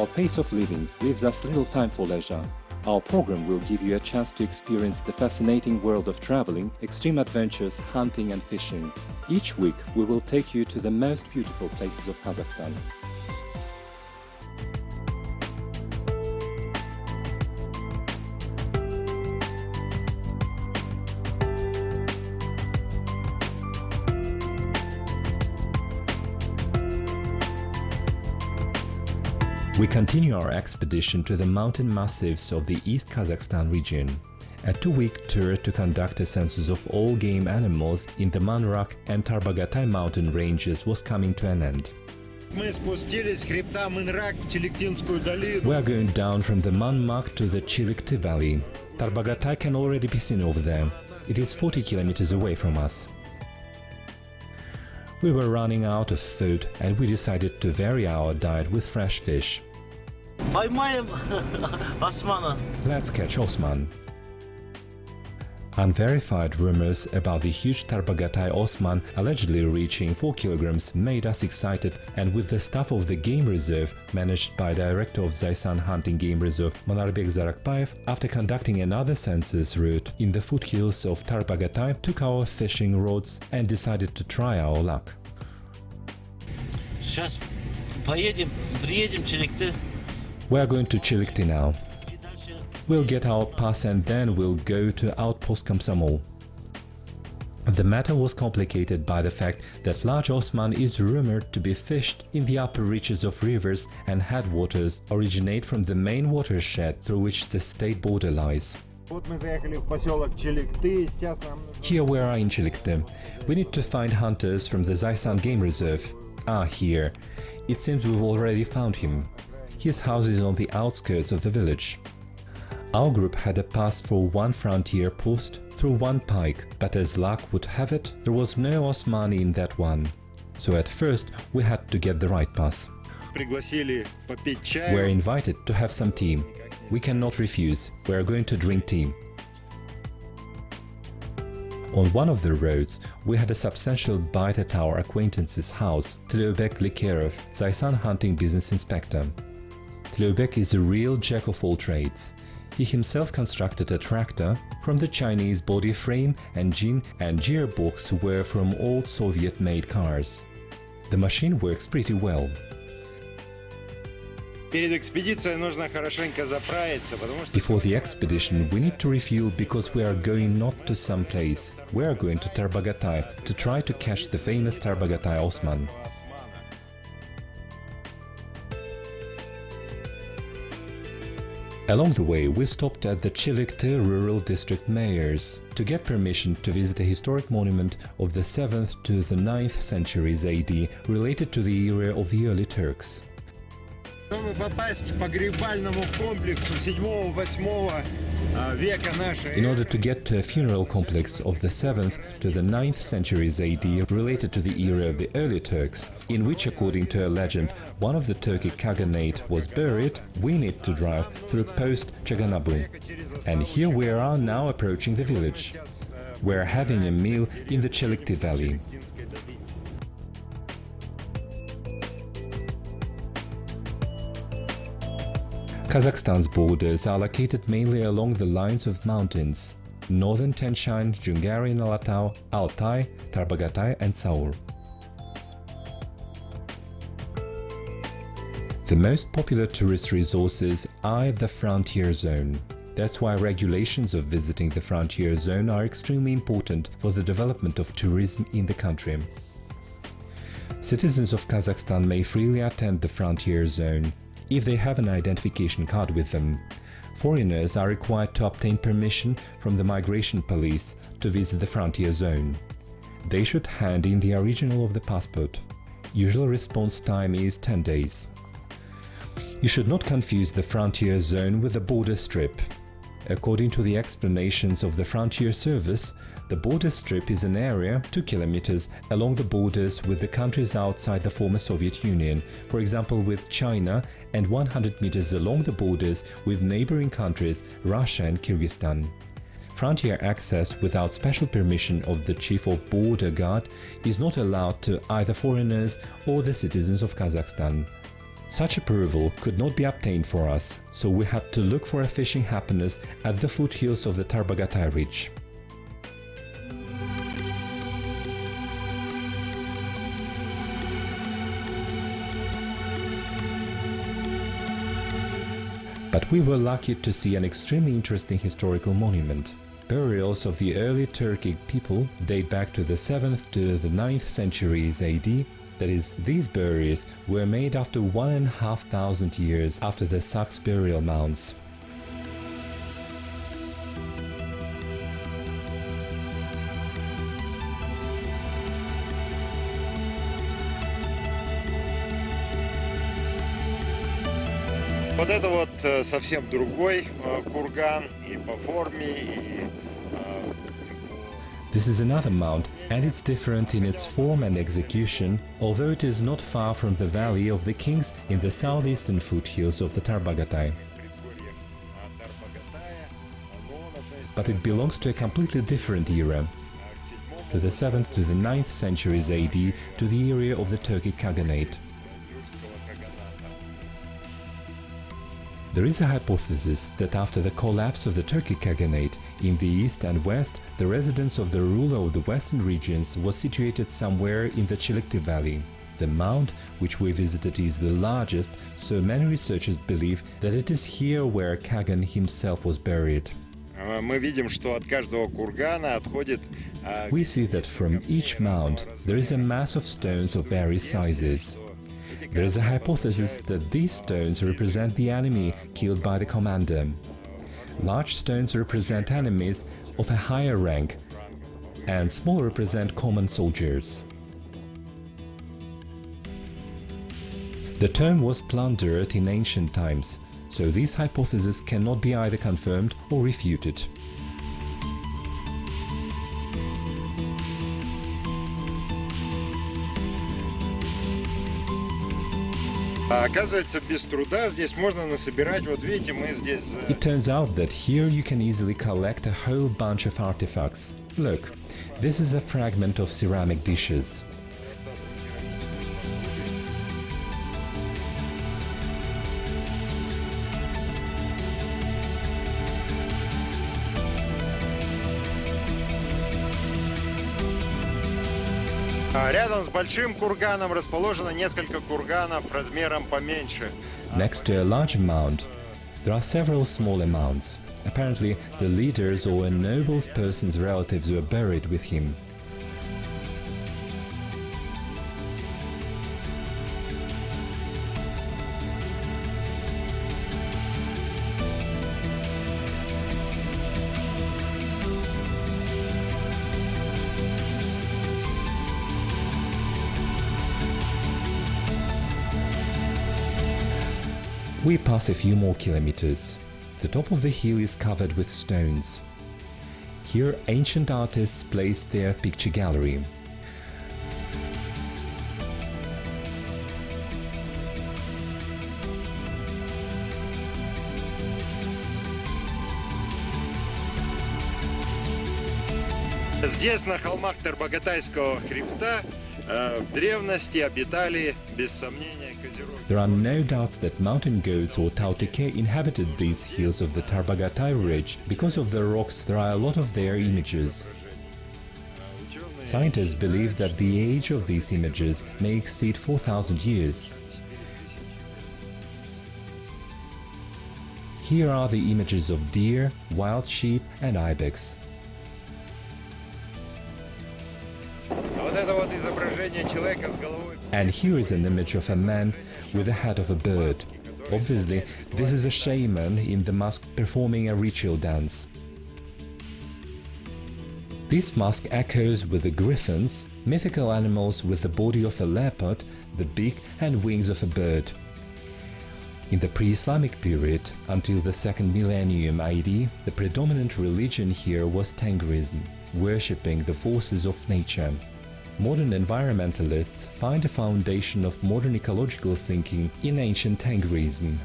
Our pace of living leaves us little time for leisure. Our program will give you a chance to experience the fascinating world of traveling, extreme adventures, hunting and fishing. Each week we will take you to the most beautiful places of Kazakhstan. We continue our expedition to the mountain massifs of the East Kazakhstan region. A 2-week tour to conduct a census of all game animals in the Manirak and Tarbagatay mountain ranges was coming to an end. We are going down from the Manirak to the Chilikti valley. Tarbagatay can already be seen over there. It is 40 kilometers away from us. We were running out of food and we decided to vary our diet with fresh fish. Let's catch Osman. Unverified rumors about the huge Tarbagatay Osman allegedly reaching 4 kilograms made us excited, and with the staff of the game reserve, managed by director of Zaysan Hunting Game Reserve Manirak, after conducting another census route in the foothills of Tarbagatay, took our fishing rods and decided to try our luck. We are going to Chilikti now. We'll get our pass and then we'll go to Outpost Komsomol. The matter was complicated by the fact that large Osman is rumored to be fished in the upper reaches of rivers, and headwaters originate from the main watershed through which the state border lies. Here we are in Chilikti. We need to find hunters from the Zaysan Game Reserve. Ah, here. It seems we've already found him. His house is on the outskirts of the village. Our group had a pass for one frontier post through one pike, but as luck would have it, there was no Osmani in that one. So at first we had to get the right pass. We're invited to have some tea. We cannot refuse. We're going to drink tea. On one of the roads, we had a substantial bite at our acquaintance's house, Jibek Zaysan Hunting Business Inspector. Jibek is a real jack of all trades. He himself constructed a tractor. From the Chinese body frame, engine and gearbox were from old Soviet-made cars. The machine works pretty well. Before the expedition, we need to refuel because we are going not to some place. We are going to Tarbagatay to try to catch the famous Tarbagatay Osman. Along the way, we stopped at the Chilikti Rural District Mayor's to get permission to visit a historic monument of the 7th to the 9th centuries AD related to the era of the early Turks. In order to get to a funeral complex of the 7th to the 9th centuries AD related to the era of the early Turks, in which, according to a legend, one of the Turkic Khaganate was buried, we need to drive through post-Chaganabu. And here we are now approaching the village. We're having a meal in the Chilikti valley. Kazakhstan's borders are located mainly along the lines of mountains: Northern Tian-Shan, Jungarian Alatau, Altai, Tarbagatay and Saur. The most popular tourist resources are the frontier zone. That's why regulations of visiting the frontier zone are extremely important for the development of tourism in the country. Citizens of Kazakhstan may freely attend the frontier zone if they have an identification card with them. Foreigners are required to obtain permission from the migration police to visit the frontier zone. They should hand in the original of the passport. Usual response time is 10 days. You should not confuse the frontier zone with the border strip. According to the explanations of the Frontier Service, the border strip is an area 2 kilometers along the borders with the countries outside the former Soviet Union, for example with China, and 100 meters along the borders with neighboring countries Russia and Kyrgyzstan. Frontier access without special permission of the Chief of Border Guard is not allowed to either foreigners or the citizens of Kazakhstan. Such approval could not be obtained for us, so we had to look for a fishing happiness at the foothills of the Tarbagatay Ridge. But we were lucky to see an extremely interesting historical monument. Burials of the early Turkic people date back to the 7th to the 9th centuries AD. That is, these burials were made after 1,500 years after the Sacs burial mounds. Вот это вот совсем другой курган и по форме, и This is another mound, and it's different in its form and execution, although it is not far from the Valley of the Kings in the southeastern foothills of the Tarbagatay. But it belongs to a completely different era, to the 7th to the 9th centuries AD, to the era of the Turkic Khaganate. There is a hypothesis that after the collapse of the Turkic Khaganate, in the east and west, the residence of the ruler of the western regions was situated somewhere in the Chilikti valley. The mound which we visited is the largest, so many researchers believe that it is here where Kagan himself was buried. We see that from each mound there is a mass of stones of various sizes. There is a hypothesis that these stones represent the enemy killed by the commander. Large stones represent enemies of a higher rank, and small represent common soldiers. The tomb was plundered in ancient times, so these hypotheses cannot be either confirmed or refuted. Оказывается, без труда здесь можно насобирать, вот видите, мы здесь... It turns out that here you can easily collect a whole bunch of artifacts. Look, this is a fragment of ceramic dishes. Рядом с большим курганом расположено несколько курганов размером поменьше. Next to a large mound, there are several smaller mounds. Apparently, the leaders or a noble person's relatives were buried with him. We pass a few more kilometers. The top of the hill is covered with stones. Here, ancient artists placed their picture gallery. Здесь, на холмах Тарбагатайского хребта, в древности обитали, без сомнения, козероги. There are no doubts that mountain goats or tautike inhabited these hills of the Tarbagatay Ridge. Because of the rocks, there are a lot of their images. Scientists believe that the age of these images may exceed 4,000 years. Here are the images of deer, wild sheep and ibex. And here is an image of a man with the head of a bird. Obviously, this is a shaman in the mask performing a ritual dance. This mask echoes with the griffins, mythical animals with the body of a leopard, the beak and wings of a bird. In the pre-Islamic period, until the 2nd millennium AD, the predominant religion here was Tengrism, worshipping the forces of nature. Modern environmentalists find a foundation of modern ecological thinking in ancient Tengrism.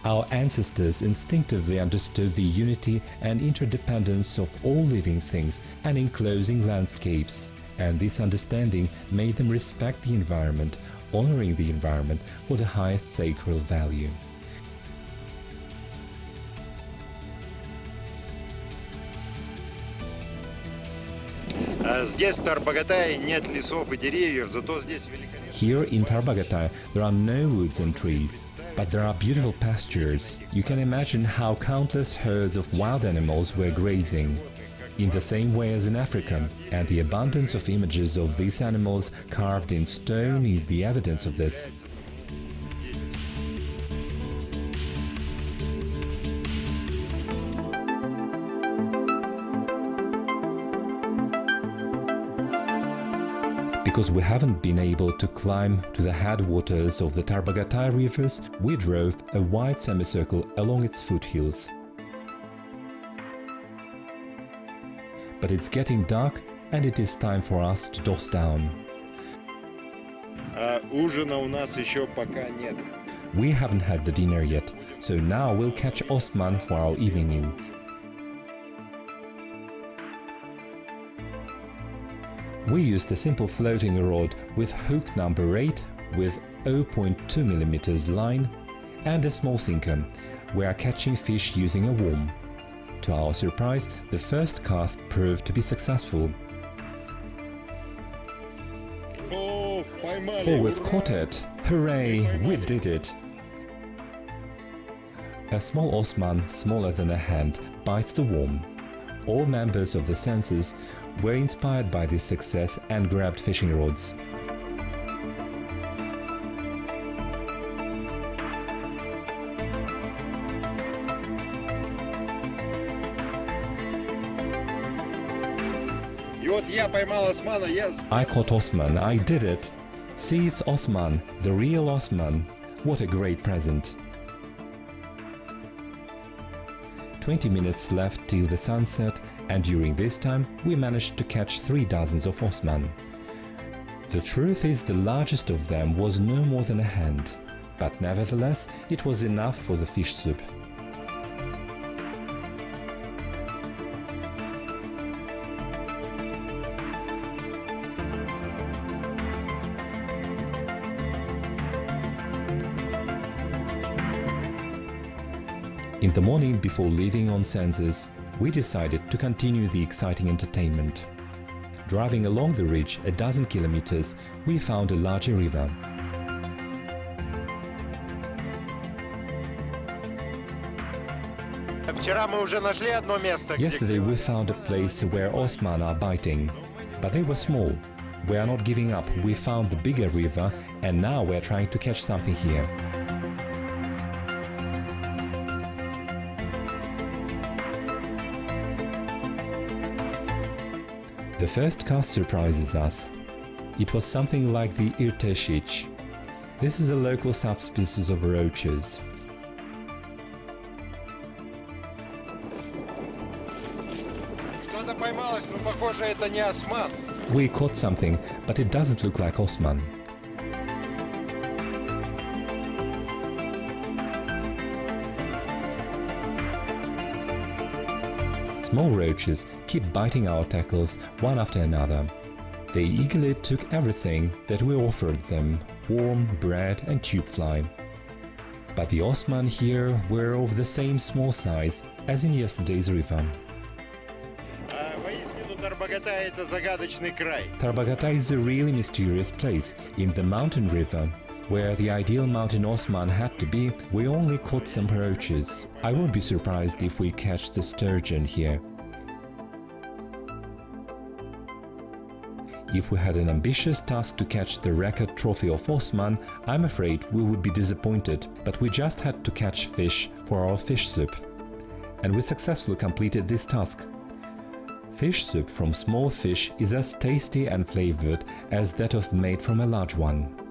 Our ancestors instinctively understood the unity and interdependence of all living things and enclosing landscapes, and this understanding made them respect the environment, honoring the environment for the highest sacred value. Здесь, в Тарбагатае, нет лесов и деревьев, зато здесь великолепно. Here in Tarbagatay, there are no woods and trees, but there are beautiful pastures. You can imagine how countless herds of wild animals were grazing, in the same way as in Africa, and the abundance of images of these animals carved in stone is the evidence of this. Because we haven't been able to climb to the headwaters of the Tarbagatay rivers, we drove a wide semicircle along its foothills. But it's getting dark and it is time for us to doss down. Ужина у нас еще пока нет. We haven't had the dinner yet, so now we'll catch Osman for our evening meal. We used a simple floating rod with hook number 8 with 0.2 mm line and a small sinker. We are catching fish using a worm. To our surprise, the first cast proved to be successful. Oh, поймали! Oh, we've caught it! Hooray! We did it! A small Osman, smaller than a hand, bites the worm. All members of the census were inspired by this success and grabbed fishing rods. I caught Osman, I did it! See, it's Osman, the real Osman. What a great present! 20 minutes left till the sunset, and during this time we managed to catch 3 dozens of Osman. The truth is, the largest of them was no more than a hand, but nevertheless it was enough for the fish soup. In the morning before leaving on census, we decided to continue the exciting entertainment. Driving along the ridge a dozen kilometers, we found a larger river. Yesterday we found a place where Osman are biting, but they were small. We are not giving up, we found the bigger river and now we are trying to catch something here. The first cast surprises us. It was something like the irteshich. This is a local subspecies of roaches. We caught something, but it doesn't look like Osman. Small roaches keep biting our tackles one after another. They eagerly took everything that we offered them, worm, bread and tube fly. But the Osman here were of the same small size as in yesterday's river. Tarbagatay is a really mysterious place. In the mountain river, where the ideal mountain Osman had to be, we only caught some roaches. I won't be surprised if we catch the sturgeon here. If we had an ambitious task to catch the record trophy of Osman, I'm afraid we would be disappointed, but we just had to catch fish for our fish soup. And we successfully completed this task. Fish soup from small fish is as tasty and flavored as that of made from a large one.